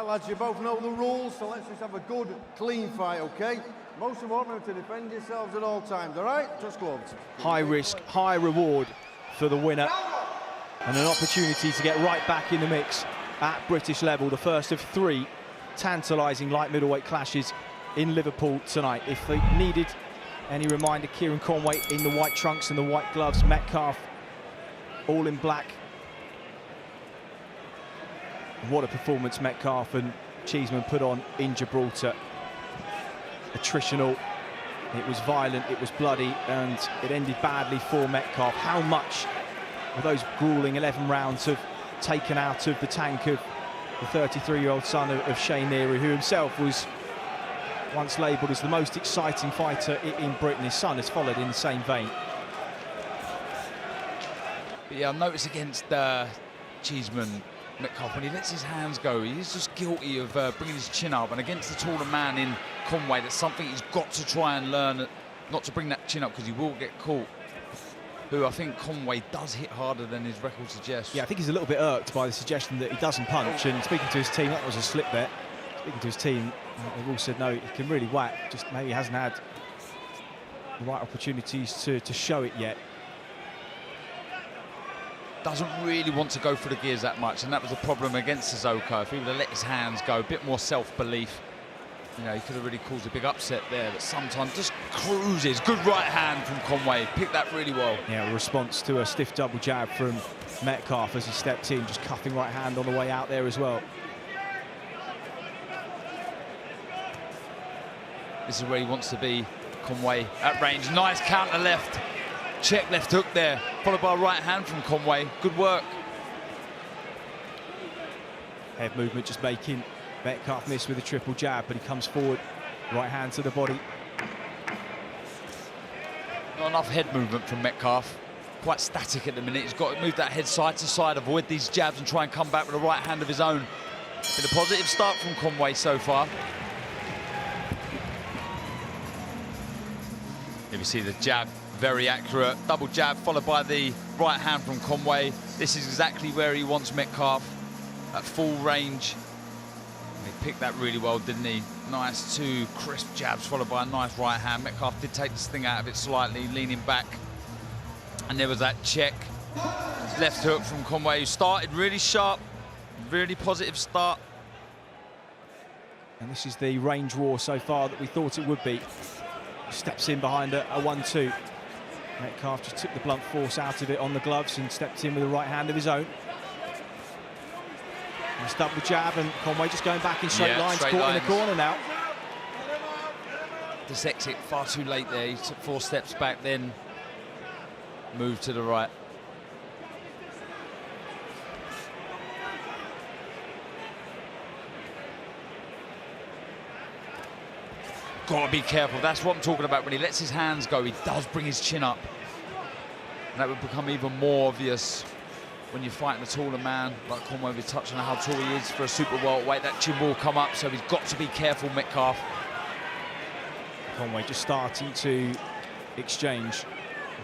Right, lads, you both know the rules, so let's just have a good, clean fight, OK? Most important to defend yourselves at all times, all right? Just gloves. High risk, high reward for the winner. And an opportunity to get right back in the mix at British level. The first of 3 tantalising light middleweight clashes in Liverpool tonight. If they needed any reminder, Kieron Conway in the white trunks and the white gloves, Metcalf all in black. What a performance Metcalf and Cheeseman put on in Gibraltar. Attritional, it was violent, it was bloody, and it ended badly for Metcalf. How much of those grueling 11 rounds have taken out of the tank of the 33-year-old son of Shane Neary, who himself was once labelled as the most exciting fighter in Britain. His son has followed in the same vein. But yeah, I noticed against Cheeseman, Metcalf, when he lets his hands go, he's just guilty of bringing his chin up. And against the taller man in Conway, that's something he's got to try and learn, not to bring that chin up, because he will get caught. Who I think Conway does hit harder than his record suggests. Yeah, I think he's a little bit irked by the suggestion that he doesn't punch. And speaking to his team, that was a slip bet. Speaking to his team, they've all said no, he can really whack. Just maybe he hasn't had the right opportunities to show it yet. Doesn't really want to go for the gears that much, and that was a problem against Suzuka. If he would have let his hands go, a bit more self-belief, you know, he could have really caused a big upset there. But sometimes just cruises. Good right hand from Conway, picked that really well. Yeah, a response to a stiff double jab from Metcalf as he stepped in, just cuffing right hand on the way out there as well. This is where he wants to be, Conway at range. Nice counter left. Check left hook there, followed by a right hand from Conway. Good work. Head movement just making Metcalf miss with a triple jab, but he comes forward, right hand to the body. Not enough head movement from Metcalf. Quite static at the minute. He's got to move that head side to side, avoid these jabs and try and come back with a right hand of his own. Been a positive start from Conway so far. Here we see the jab. Very accurate, double jab followed by the right hand from Conway. This is exactly where he wants Metcalf, at full range. He picked that really well, didn't he? Nice 2 crisp jabs followed by a nice right hand. Metcalf did take this thing out of it slightly, leaning back. And there was that check. Left hook from Conway, who started really sharp, really positive start. And this is the range war so far that we thought it would be. Steps in behind a 1-2. Metcalf just took the blunt force out of it on the gloves and stepped in with a right hand of his own. Nice double jab, and Conway just going back in straight lines, caught in the corner now. This exit far too late there. He took 4 steps back, then moved to the right. Got to be careful. That's what I'm talking about. When he lets his hands go, he does bring his chin up. And that would become even more obvious when you're fighting a taller man like Conway. We're touching on how tall he is for a super welterweight. That chin will come up, so he's got to be careful, Metcalf. Conway just starting to exchange.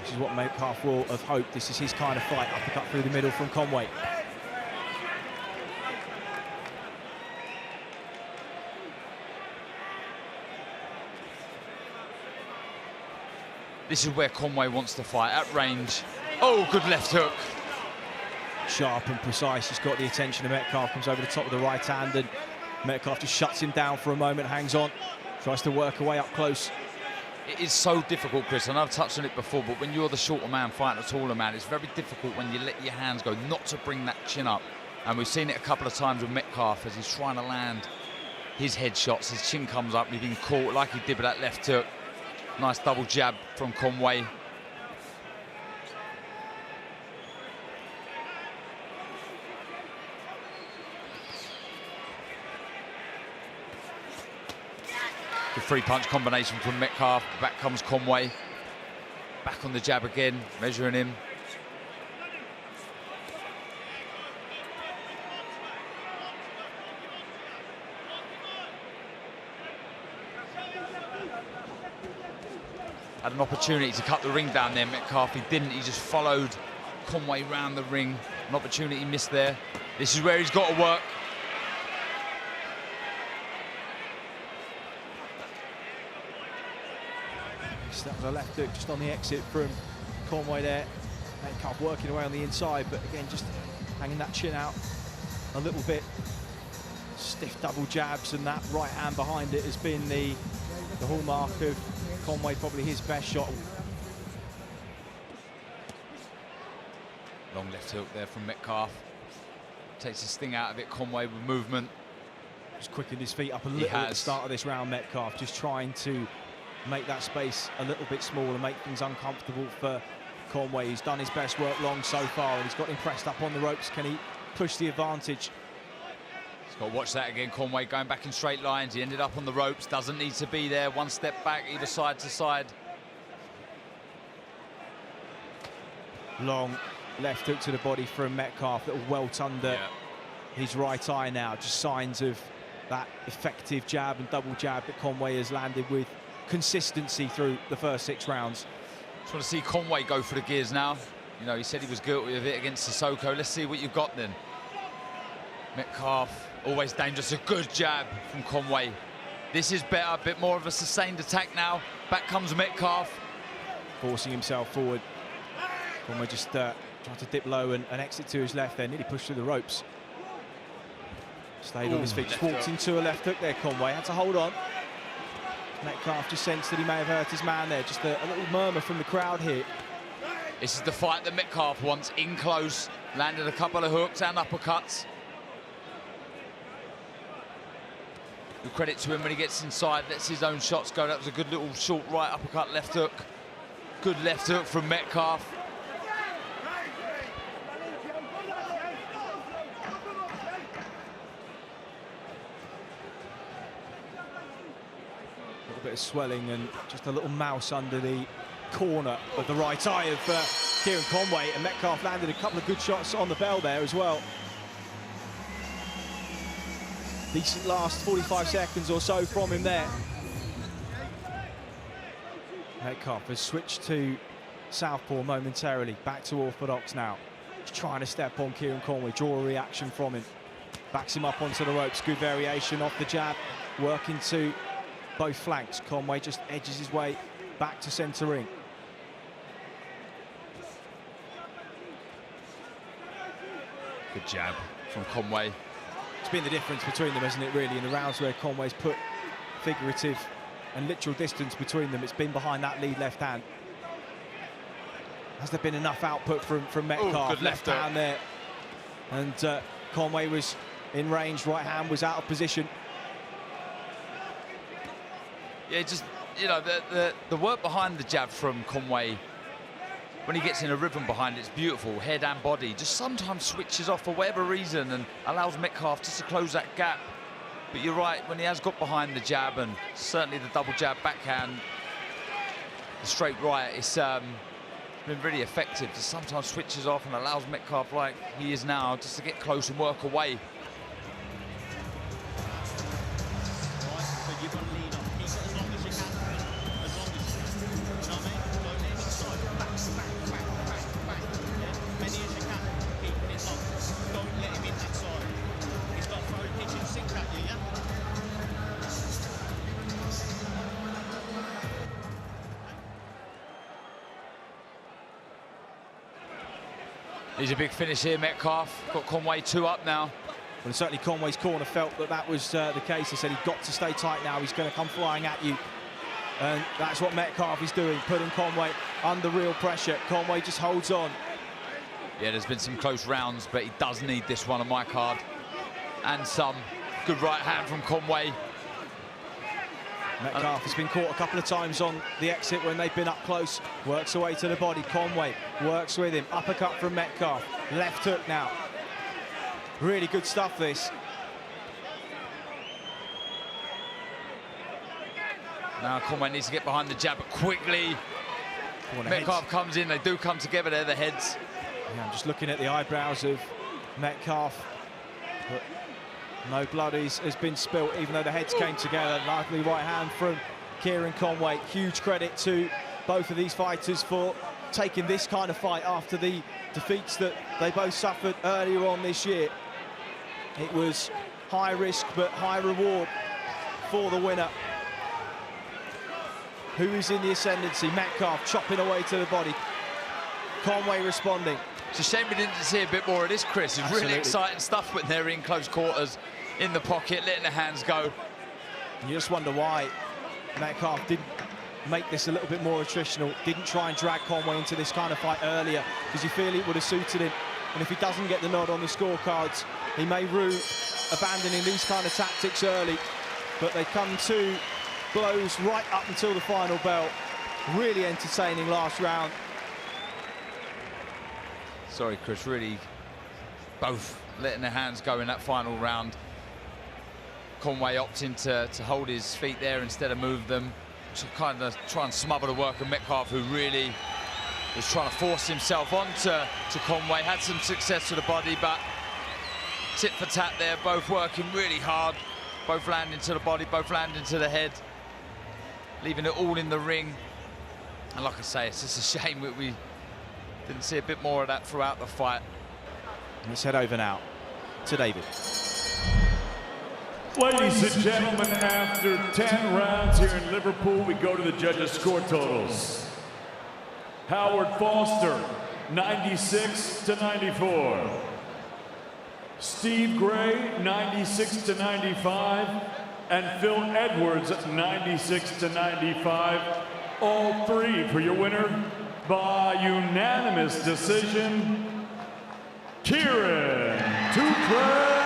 This is what Metcalf will have hoped. This is his kind of fight. Uppercut through the middle from Conway. This is where Conway wants to fight, at range. Oh, good left hook. Sharp and precise, he's got the attention of Metcalf, comes over the top of the right hand, and Metcalf just shuts him down for a moment, hangs on, tries to work away up close. It is so difficult, Chris, and I've touched on it before, but when you're the shorter man fighting a taller man, it's very difficult when you let your hands go not to bring that chin up. And we've seen it a couple of times with Metcalf as he's trying to land his headshots. His chin comes up and he's been caught like he did with that left hook. Nice double jab from Conway. The 3-punch combination from Metcalf. Back comes Conway. Back on the jab again, measuring him. Had an opportunity to cut the ring down there, Metcalf. He didn't, he just followed Conway round the ring. An opportunity missed there. This is where he's got to work. space. That was a left hook just on the exit from Conway there. Metcalf working away on the inside, but again, just hanging that chin out a little bit. Stiff double jabs, and that right hand behind it has been the hallmark of Conway, probably his best shot. Long left hook there from Metcalf. Takes his thing out of it, Conway with movement. Just quickened his feet up a little at the start of this round, Metcalf, just trying to make that space a little bit smaller, make things uncomfortable for Conway. He's done his best work long so far, and he's got him pressed up on the ropes. Can he push the advantage? He's got to watch that again, Conway going back in straight lines. He ended up on the ropes, doesn't need to be there. One step back, either side to side. Long left hook to the body from Metcalf, little welt under his right eye now. Just signs of that effective jab and double jab that Conway has landed with consistency through the first 6 rounds. Just want to see Conway go for the gears now. You know, he said he was guilty of it against Sissoko. Let's see what you've got then. Metcalf, always dangerous. A good jab from Conway. This is better, a bit more of a sustained attack now. Back comes Metcalf. Forcing himself forward. Conway just tried to dip low and exit to his left there, nearly pushed through the ropes. Stayed on his feet, just walked into a left hook there, Conway. Had to hold on. Metcalf just sensed that he may have hurt his man there. Just a little murmur from the crowd here. This is the fight that Metcalf wants, in close. Landed a couple of hooks and uppercuts. Good credit to him when he gets inside, lets his own shots go. That was a good little short right uppercut, left hook. Good left hook from Metcalf. Bit of swelling and just a little mouse under the corner of the right eye of Kieron Conway, and Metcalf landed a couple of good shots on the bell there as well. Decent last 45 seconds or so from him there. Metcalf has switched to southpaw momentarily, back to orthodox now. He's trying to step on Kieron Conway, draw a reaction from him. Backs him up onto the ropes, good variation off the jab, working to both flanks. Conway just edges his way back to centre ring. Good jab from Conway. It's been the difference between them, hasn't it, really, in the rounds where Conway's put figurative and literal distance between them. It's been behind that lead left hand. Has there been enough output from Metcalf? Good left hand there. And Conway was in range, right hand was out of position. Yeah, just, you know, the work behind the jab from Conway, when he gets in a rhythm behind it, it's beautiful, head and body. Just sometimes switches off for whatever reason and allows Metcalf just to close that gap. But you're right, when he has got behind the jab, and certainly the double jab backhand, the straight right, it's been really effective. Just sometimes switches off and allows Metcalf, like he is now, just to get close and work away. He's a big finish here, Metcalf. Got Conway 2 up now. Well, certainly Conway's corner felt that was the case. They said he's got to stay tight now. He's going to come flying at you. And that's what Metcalf is doing, putting Conway under real pressure. Conway just holds on. Yeah, there's been some close rounds, but he does need this one on my card. And some. Good right hand from Conway. Metcalf has been caught a couple of times on the exit when they've been up close. Works away to the body. Conway works with him. Uppercut from Metcalf. Left hook now. Really good stuff, this. Now Conway needs to get behind the jab quickly. Metcalf comes in. They do come together there, the heads. Yeah, I'm just looking at the eyebrows of Metcalf. But no blood has been spilt, even though the heads came together. Likely right hand from Kieron Conway. Huge credit to both of these fighters for taking this kind of fight after the defeats that they both suffered earlier on this year. It was high risk but high reward for the winner. Who is in the ascendancy? Metcalf chopping away to the body. Conway responding. It's a shame we didn't see a bit more of this, Chris. It's Absolutely. really exciting stuff when they're in close quarters, in the pocket, letting the hands go. You just wonder why Metcalf didn't make this a little bit more attritional, didn't try and drag Conway into this kind of fight earlier, because you feel it would have suited him. And if he doesn't get the nod on the scorecards, he may rue abandoning these kind of tactics early. But they come to blows right up until the final bell. Really entertaining last round. Sorry, Chris, really both letting their hands go in that final round. Conway opting to hold his feet there instead of move them, to kind of try and smother the work of Metcalf, who really was trying to force himself onto Conway. Had some success to the body, but tit for tat there, both working really hard, both landing to the body, both landing to the head, leaving it all in the ring. And like I say, it's just a shame that we didn't see a bit more of that throughout the fight. Let's head over now to David. Ladies and gentlemen, after 10 rounds here in Liverpool, we go to the judges' score totals. Howard Foster, 96-94. Steve Gray, 96-95. And Phil Edwards, 96-95. All three for your winner by unanimous decision, Kieron Conway.